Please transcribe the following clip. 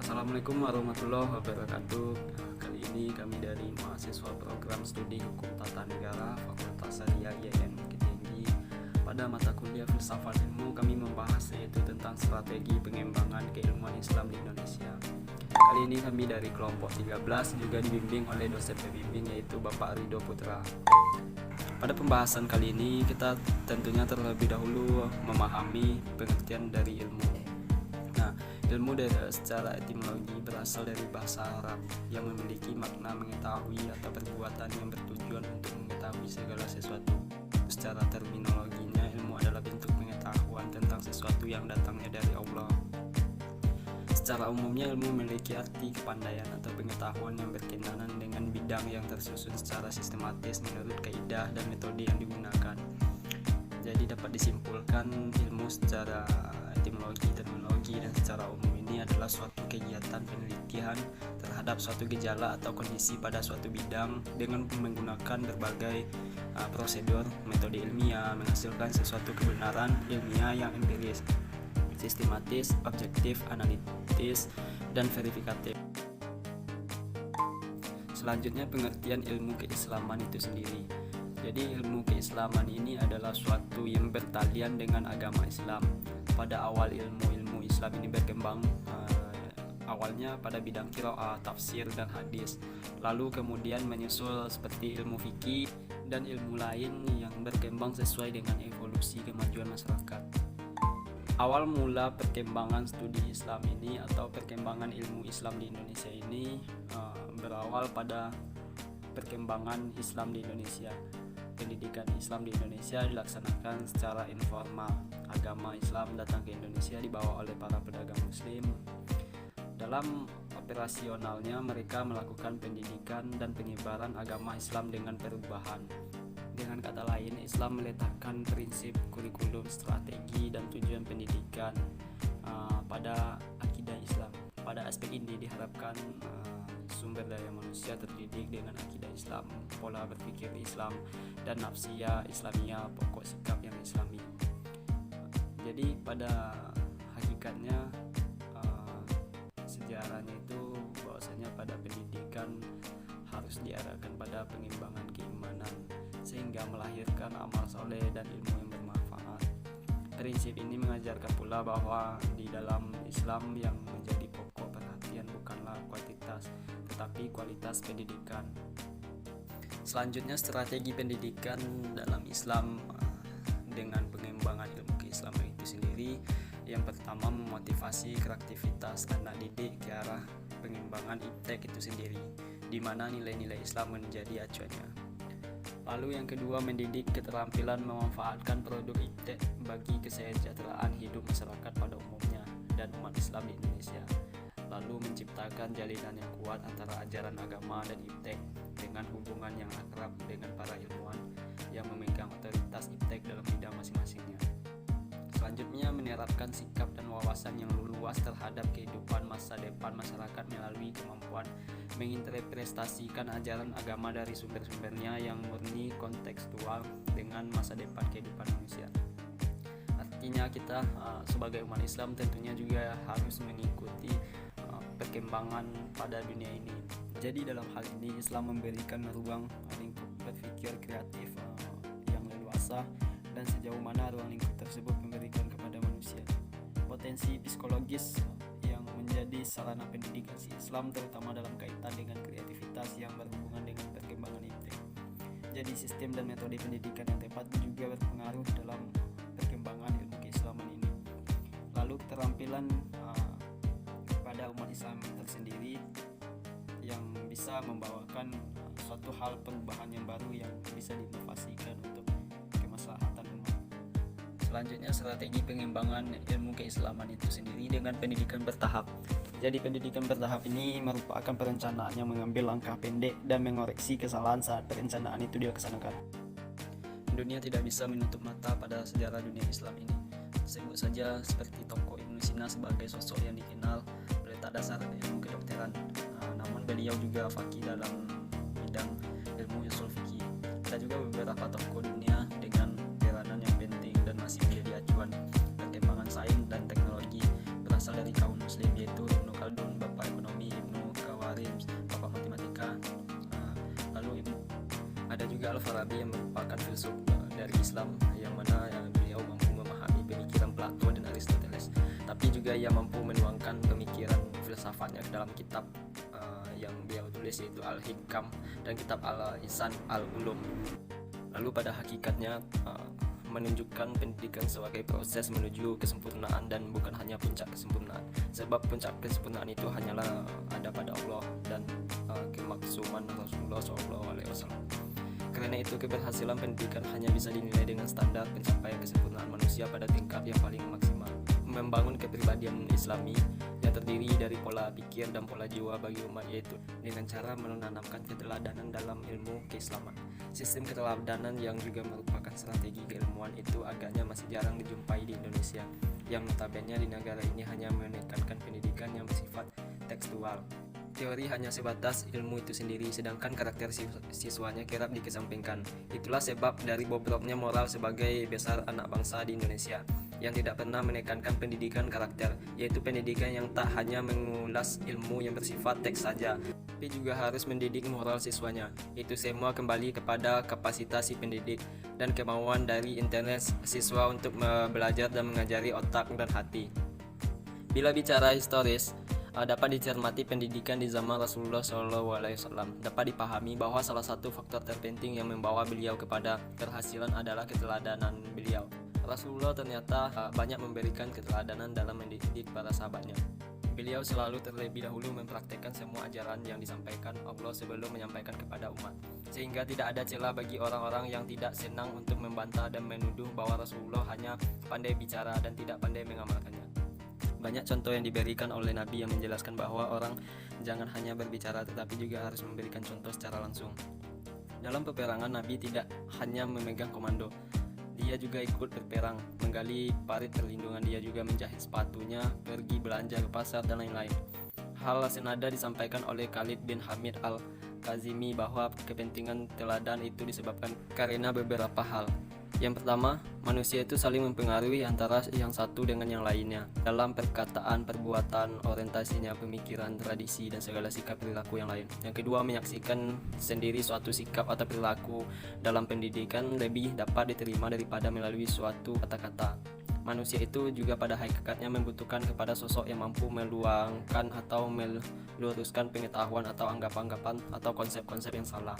Assalamualaikum warahmatullahi wabarakatuh. Kali ini kami dari mahasiswa program studi Hukum Tata Negara Fakultas Syariah IAIN Bukit Tinggi. Pada mata kuliah Filsafat Ilmu kami membahas yaitu tentang strategi pengembangan keilmuan Islam di Indonesia. Kali ini kami dari kelompok 13 juga dibimbing oleh dosen pembimbing yaitu Bapak Ridho Putra. Pada pembahasan kali ini kita tentunya terlebih dahulu memahami pengertian dari ilmu. Nah, ilmu secara etimologi berasal dari bahasa Arab yang memiliki makna mengetahui atau perbuatan yang bertujuan untuk mengetahui segala sesuatu. Secara terminologinya, ilmu adalah bentuk pengetahuan tentang sesuatu yang datangnya dari Allah. Secara umumnya, ilmu memiliki arti kepandaian atau pengetahuan yang berkenaan dengan bidang yang tersusun secara sistematis menurut kaidah dan metode yang digunakan. Jadi dapat disimpulkan ilmu secara etimologi, terminologi, dan secara umum ini adalah suatu kegiatan penelitian terhadap suatu gejala atau kondisi pada suatu bidang dengan menggunakan berbagai prosedur metode ilmiah menghasilkan sesuatu kebenaran ilmiah yang empiris, sistematis, objektif, analitis, dan verifikatif. Selanjutnya pengertian ilmu keislaman itu sendiri. Jadi ilmu keislaman ini adalah suatu yang bertalian dengan agama Islam. Pada awal ilmu Islam ini berkembang awalnya pada bidang qiraah, tafsir, dan hadis. Lalu kemudian menyusul seperti ilmu fikih dan ilmu lain yang berkembang sesuai dengan evolusi kemajuan masyarakat. Awal mula perkembangan studi Islam ini atau perkembangan ilmu Islam di Indonesia ini berawal pada perkembangan Islam di Indonesia. Pendidikan Islam di Indonesia dilaksanakan secara informal. Agama Islam datang ke Indonesia dibawa oleh para pedagang Muslim. Dalam operasionalnya mereka melakukan pendidikan dan penyebaran agama Islam dengan perubahan. Dengan kata lain, Islam meletakkan prinsip kurikulum, strategi, dan tujuan pendidikan pada akidah Islam. Pada aspek ini diharapkan sumber daya manusia terdidik dengan akidah Islam, pola berpikir Islam, dan nafsiyah Islamiyah, pokok sikap yang Islami. Jadi pada hakikatnya sejarahnya itu bahwasanya pada pendidikan harus diarahkan pada pengembangan keimanan sehingga melahirkan amal soleh dan ilmu yang bermanfaat. Prinsip ini mengajarkan pula bahwa di dalam Islam yang menjadi pokok perhatian bukanlah kuantitas tetapi kualitas pendidikan. Selanjutnya strategi pendidikan dalam Islam dengan pengembangan ilmu keislaman itu sendiri. Yang pertama, memotivasi kreativitas anak didik ke arah pengembangan iptek itu sendiri, di mana nilai-nilai Islam menjadi acuannya. Lalu yang kedua, mendidik keterampilan memanfaatkan produk iptek bagi kesejahteraan hidup masyarakat pada umumnya dan umat Islam di Indonesia. Lalu menciptakan jalinan yang kuat antara ajaran agama dan iptek dengan hubungan yang akrab dengan para ilmuwan yang memegang otoritas iptek dalam bidang masing-masingnya. Selanjutnya, menerapkan sikap dan wawasan yang luas terhadap kehidupan masa depan masyarakat melalui kemampuan menginterpretasikan ajaran agama dari sumber-sumbernya yang murni kontekstual dengan masa depan kehidupan manusia. Artinya kita sebagai umat Islam tentunya juga harus mengikuti perkembangan pada dunia ini. Jadi dalam hal ini Islam memberikan ruang lingkup berpikir kreatif yang leluasa dan sejauh mana ruang lingkup tersebut memberikan kepada manusia potensi psikologis yang menjadi sarana pendidikan Islam terutama dalam kaitan dengan kreativitas yang berhubungan dengan perkembangan iptek. Jadi sistem dan metode pendidikan yang tepat juga berpengaruh dalam perkembangan ilmu keislaman ini. Lalu keterampilan pada umat Islam tersendiri yang bisa membawakan suatu hal perubahan yang baru yang bisa diinovasikan untuk kemaslahatan umat. Selanjutnya strategi pengembangan ilmu keislaman itu sendiri dengan pendidikan bertahap. Jadi pendidikan bertahap ini merupakan perencanaan yang mengambil langkah pendek dan mengoreksi kesalahan saat perencanaan itu dilaksanakan. Dunia tidak bisa menutup mata pada sejarah dunia Islam ini. Sebut saja seperti tokoh Ibnu Sina sebagai sosok yang dikenal berletak dasar ilmu kedokteran. Namun beliau juga faqih dalam bidang ilmu usul fikih. Ada juga beberapa tokoh dunia dengan peranan yang penting dan masih menjadi acuan perkembangan sains dan teknologi berasal dari kaum muslim yaitu Ibnu Khaldun, Bapak Al-Farabi yang merupakan filsuf dari Islam, yang mana beliau mampu memahami pemikiran Plato dan Aristoteles, tapi juga ia mampu menuangkan pemikiran filsafatnya ke dalam kitab yang beliau tulis, yaitu Al-Hikam dan kitab Al-Ihsan Al-Ulum. Lalu pada hakikatnya menunjukkan pendidikan sebagai proses menuju kesempurnaan dan bukan hanya puncak kesempurnaan, sebab puncak kesempurnaan itu hanyalah ada pada Allah dan kemaksuman Rasulullah SAW. Karena itu keberhasilan pendidikan hanya bisa dinilai dengan standar pencapaian kesempurnaan manusia pada tingkat yang paling maksimal. Membangun kepribadian Islami yang terdiri dari pola pikir dan pola jiwa bagi umat, yaitu dengan cara menanamkan keteladanan dalam ilmu keislaman. Sistem keteladanan yang juga merupakan strategi keilmuan itu agaknya masih jarang dijumpai di Indonesia, yang notabene di negara ini hanya menekankan pendidikan yang bersifat tekstual. Teori hanya sebatas ilmu itu sendiri, sedangkan karakter siswanya kerap dikesampingkan. Itulah sebab dari bobroknya moral sebagai besar anak bangsa di Indonesia, yang tidak pernah menekankan pendidikan karakter, yaitu pendidikan yang tak hanya mengulas ilmu yang bersifat teks saja, tapi juga harus mendidik moral siswanya. Itu semua kembali kepada kapasitas si pendidik dan kemauan dari internet siswa untuk belajar dan mengajari otak dan hati. Bila bicara historis, dapat dicermati pendidikan di zaman Rasulullah SAW. Dapat dipahami bahwa salah satu faktor terpenting yang membawa beliau kepada keberhasilan adalah keteladanan beliau. Rasulullah ternyata banyak memberikan keteladanan dalam mendidik para sahabatnya. Beliau selalu terlebih dahulu mempraktekkan semua ajaran yang disampaikan Allah sebelum menyampaikan kepada umat, sehingga tidak ada celah bagi orang-orang yang tidak senang untuk membantah dan menuduh bahwa Rasulullah hanya pandai bicara dan tidak pandai mengamalkannya. Banyak contoh yang diberikan oleh Nabi yang menjelaskan bahwa orang jangan hanya berbicara tetapi juga harus memberikan contoh secara langsung. Dalam peperangan, Nabi tidak hanya memegang komando, dia juga ikut berperang, menggali parit perlindungan, dia juga menjahit sepatunya, pergi belanja ke pasar dan lain-lain. Hal senada disampaikan oleh Khalid bin Hamid Al-Kazimi bahwa kepentingan teladan itu disebabkan karena beberapa hal. Yang pertama, manusia itu saling mempengaruhi antara yang satu dengan yang lainnya dalam perkataan, perbuatan, orientasinya, pemikiran, tradisi, dan segala sikap perilaku yang lain. Yang kedua, menyaksikan sendiri suatu sikap atau perilaku dalam pendidikan lebih dapat diterima daripada melalui suatu kata-kata. Manusia itu juga pada hakikatnya membutuhkan kepada sosok yang mampu meluangkan atau meluruskan pengetahuan atau anggapan-anggapan atau konsep-konsep yang salah.